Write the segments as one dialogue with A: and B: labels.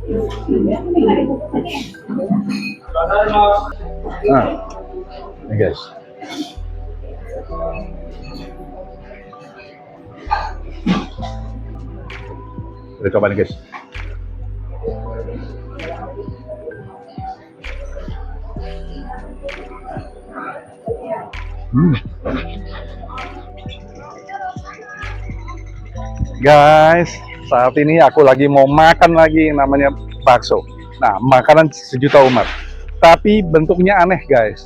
A: Nah, ini guys. Kita coba nih guys. Guys, saat ini aku lagi mau makan lagi namanya bakso. Nah, makanan sejuta umat. Tapi bentuknya aneh guys.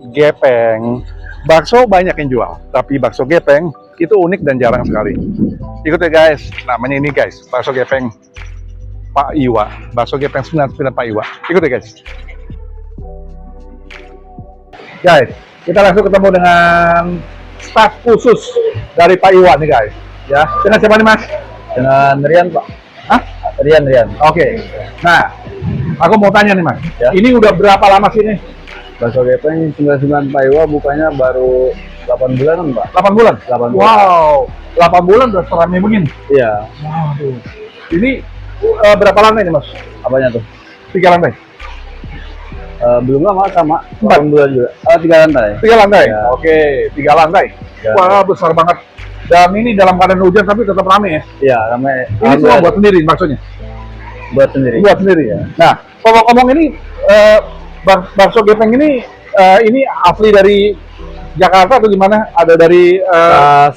A: Gepeng. Bakso banyak yang jual, tapi bakso gepeng itu unik dan jarang sekali. Ikut ya guys, namanya ini guys, bakso gepeng Pak Iwa. Bakso gepeng 99 Pak Iwa. Ikut ya guys. Guys, kita langsung ketemu dengan staf khusus dari Pak Iwa nih guys. Ya, dengan siapa nih Mas?
B: Dengan Rian, Pak.
A: Hah?
B: Rian.
A: Oke. Nah, aku mau tanya nih Mas.
B: Ya.
A: Ini udah berapa lama sih nih?
B: Bakso gepeng 99 Pak Iwa bukanya baru 8 bulanan, Pak.
A: 8 bulan?
B: 8 bulan.
A: Wow, 8 bulan udah seramai begini?
B: Iya.
A: Waduh. Ini berapa lantai nih Mas?
B: Apanya tuh?
A: 3 lantai?
B: Belum lama sama.
A: 4
B: bulan juga. 3 lantai.
A: 3 lantai?
B: Ya.
A: Oke, 3 lantai.
B: Ya.
A: Wah, besar banget. Dan ini dalam keadaan hujan tapi tetap rame ya?
B: Iya, ramai.
A: Ini semua buat sendiri maksudnya?
B: Buat sendiri.
A: Buat sendiri ya? Nah, ngomong-ngomong ini, bakso gepeng ini asli dari Jakarta atau gimana? Ada dari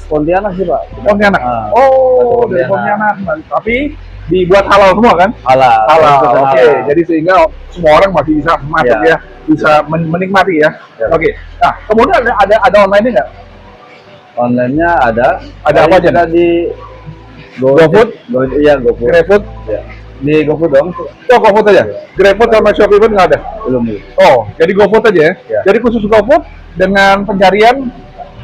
B: Pontianak sih, Pak.
A: Pontianak?
B: Ah,
A: Oh, dari
B: Pontianak.
A: Pontianak. Tapi dibuat halal semua kan?
B: Halal.
A: Halal,
B: Halal.
A: oke. Jadi sehingga semua orang masih bisa masuk
B: Ya.
A: ya, bisa menikmati ya.
B: Ya.
A: Oke. Nah, kemudian ada online-nya nggak?
B: Online-nya ada.
A: Ada apa aja?
B: Kita di
A: GoFood?
B: Iya, GoFood.
A: GrabFood?
B: Ya. Di GoFood dong.
A: Oh, GoFood aja? GrabFood sama Shopee pun nggak ada?
B: Belum.
A: Oh, jadi GoFood aja ya?
B: Ya.
A: Jadi khusus GoFood dengan pencarian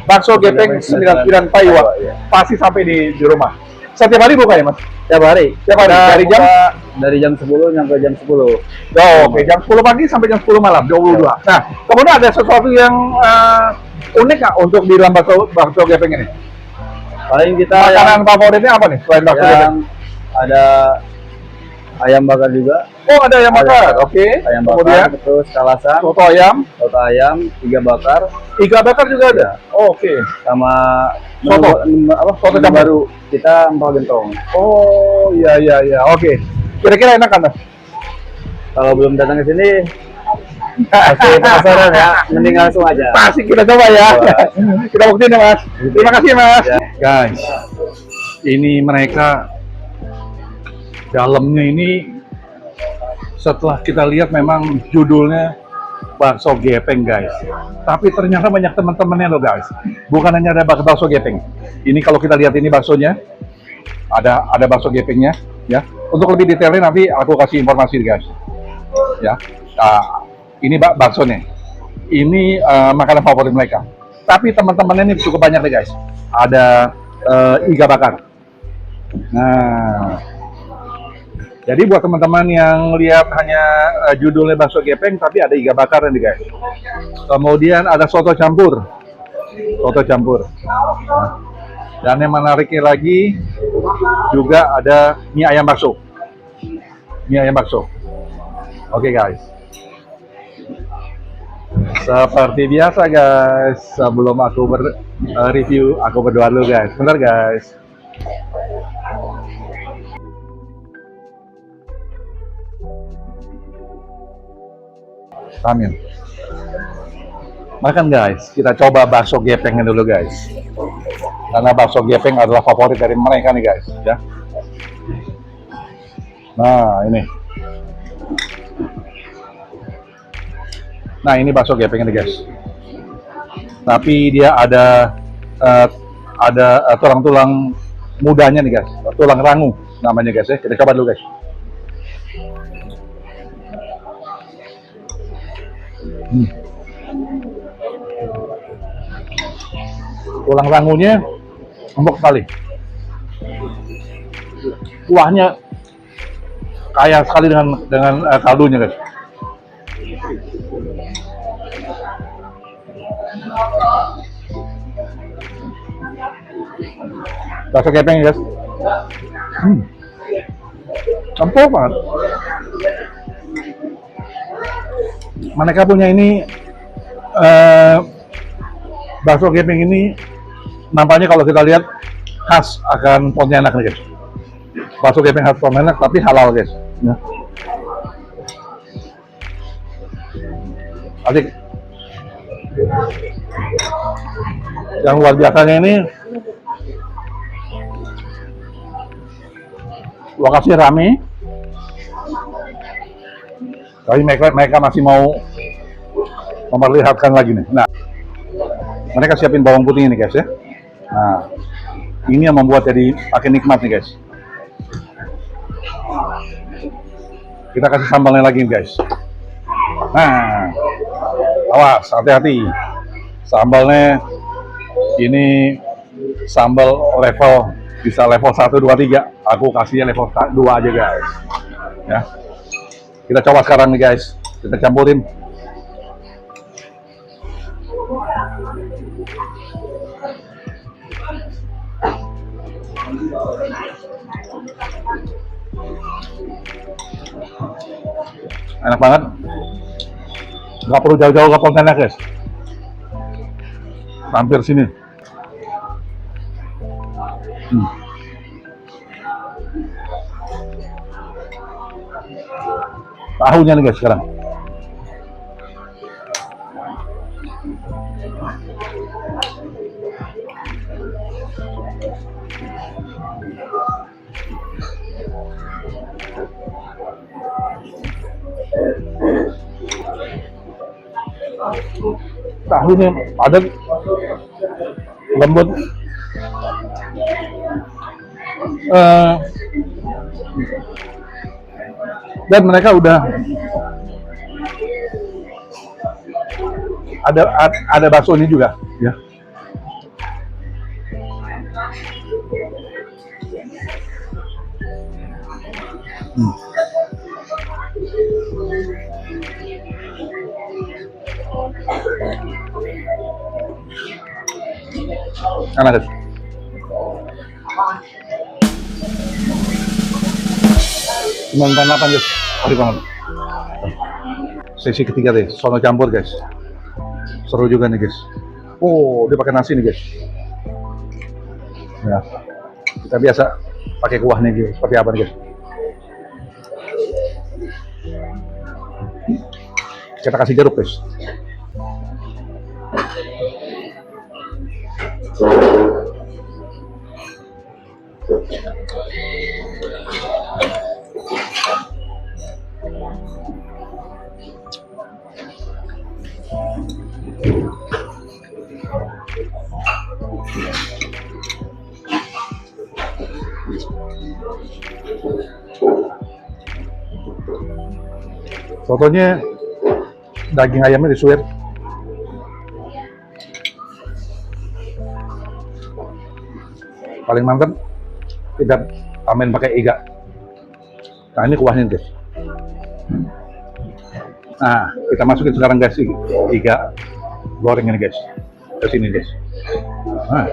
A: bakso gepeng 99 Pak Iwa.
B: Ya.
A: Pasti sampai di rumah. Setiap hari buka ya Mas?
B: Tiap hari.
A: Tiap hari? Dari jam?
B: Dari jam 10 sampai jam 10.
A: Oh, oke. Jam 10 pagi sampai jam 10 malam, 22. Nah, kemudian ada sesuatu yang unik nggak untuk di dalam bakso gepeng ini?
B: Paling kita
A: Makanan favoritnya apa nih selain bakso gepeng?
B: yang ada ayam bakar juga.
A: Oh, ada ayam bakar. Oke.
B: Ayam
A: Kemudian
B: bakar, terus kalasan,
A: soto ayam,
B: iga bakar,
A: iga bakar juga ada. Oh, oke.
B: sama
A: Soto?
B: soto
A: campur?
B: baru kita empal gentong.
A: Oh, iya. Oke. Kira-kira enak kan, Mas?
B: Kalau belum datang ke sini pasti penasaran ya, mending langsung aja.
A: Pasti kita coba ya. Kita buktiin ya, Mas. Terima kasih, Mas.
B: Ya.
A: Guys, ini mereka dalamnya ini setelah kita lihat memang judulnya bakso gepeng guys, tapi ternyata banyak teman-temannya loh guys, bukan hanya ada bakso gepeng. Ini kalau kita lihat ini baksonya ada bakso gepengnya ya. Untuk lebih detailnya nanti aku kasih informasi guys ya. Ini baksonya, ini makanan favorit mereka, tapi teman-temannya ini cukup banyak nih guys. Ada iga bakar. Nah, jadi buat teman-teman yang lihat hanya judulnya bakso gepeng, tapi ada iga bakar nih guys. Kemudian ada soto campur. Nah, dan yang menariknya lagi juga ada mie ayam bakso. Oke guys. Seperti biasa guys, sebelum aku review, aku berdoa dulu guys. Bentar guys. Amin. Makan guys, kita coba bakso gepengnya dulu guys. Karena bakso gepeng adalah favorit dari mereka nih guys, ya. Nah, ini. Nah, ini bakso gepengnya nih guys. Tapi dia ada tulang-tulang mudanya nih guys, tulang rangu namanya guys ya. Kita coba dulu guys. Tulang rangunya empuk sekali. Kuahnya kaya sekali dengan kaldunya guys. Bakso gepeng guys. Empuk banget. Mereka punya ini eh, bakso gepeng ini nampaknya kalau kita lihat khas akan Pontianak nih guys. Bakso gepeng khas Pontianak tapi halal guys. Ya. Adik, yang luar biasanya ini lokasinya rame, tapi mereka masih mau memperlihatkan lagi nih. Nah, mereka siapin bawang putih ini guys ya. Nah, ini yang membuat jadi makin nikmat nih guys. Kita kasih sambalnya lagi nih guys. Nah, awas, hati-hati. Sambalnya ini sambal level bisa level 1, 2, 3. Aku kasihnya level 2 aja guys. Ya. Kita coba sekarang nih guys. Kita campurin. Enak banget. Nggak perlu jauh-jauh ke Pontianak guys. Hampir sini. Tahunya nih guys sekarang. Tahunya padat, lembut. Dan mereka udah ada baksonya juga ya. Enak guys. Nonton apa guys? Sorry banget. Sesi ketiga deh, sono campur guys. Seru juga nih guys. Oh, dia pakai nasi nih guys. Ya, kita biasa pakai kuah nih guys. Seperti apa nih guys? Kita kasih jeruk guys. Sotonya daging ayamnya disuir. Paling mantap kita tambahin pakai iga. Nah ini kuahnya guys. Nah kita masukin sekarang guys iga goreng ini guys. Ke sini guys. Nah.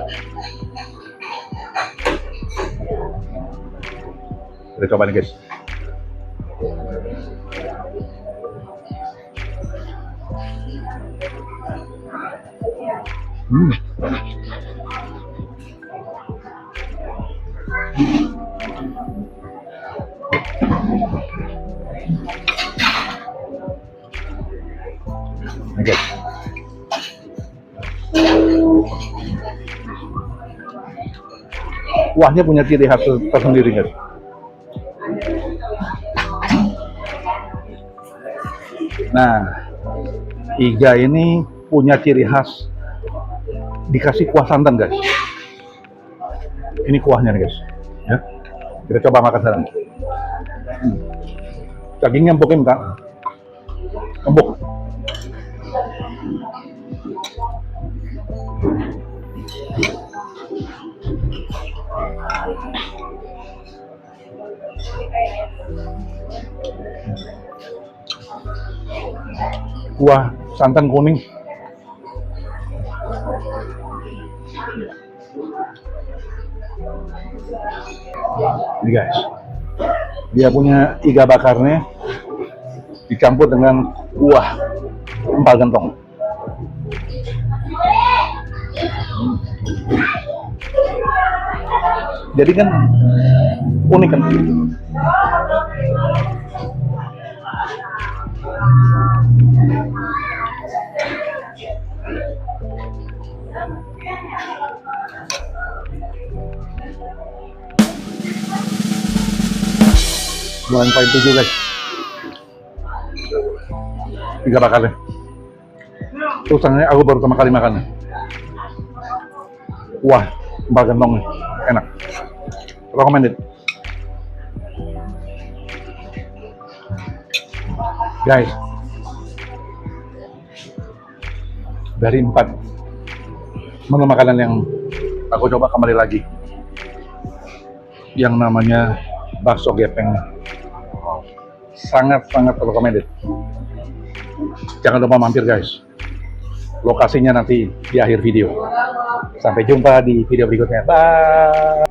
A: Kita coba nih guys. Nih guys. Kuahnya punya ciri khas tersendiri guys. Nah, iga ini punya ciri khas dikasih kuah santan guys. Ini kuahnya nih guys. Ya, kita coba makan sekarang. Dagingnya empuknya enggak? Empuk. Kuah santan kuning. Ini guys, dia punya iga bakarnya dicampur dengan kuah empal gentong. Jadi kan unik kan. Bulan poin 7 guys. 3 bakalnya. Terus ternyata aku baru pertama kali makan. Wah, empal gentong nih, enak. Recommended. Guys, dari 4 menu makanan yang aku coba kembali lagi, yang namanya bakso gepeng, sangat-sangat recommended. Jangan lupa mampir guys. Lokasinya nanti di akhir video. Sampai jumpa di video berikutnya. Bye.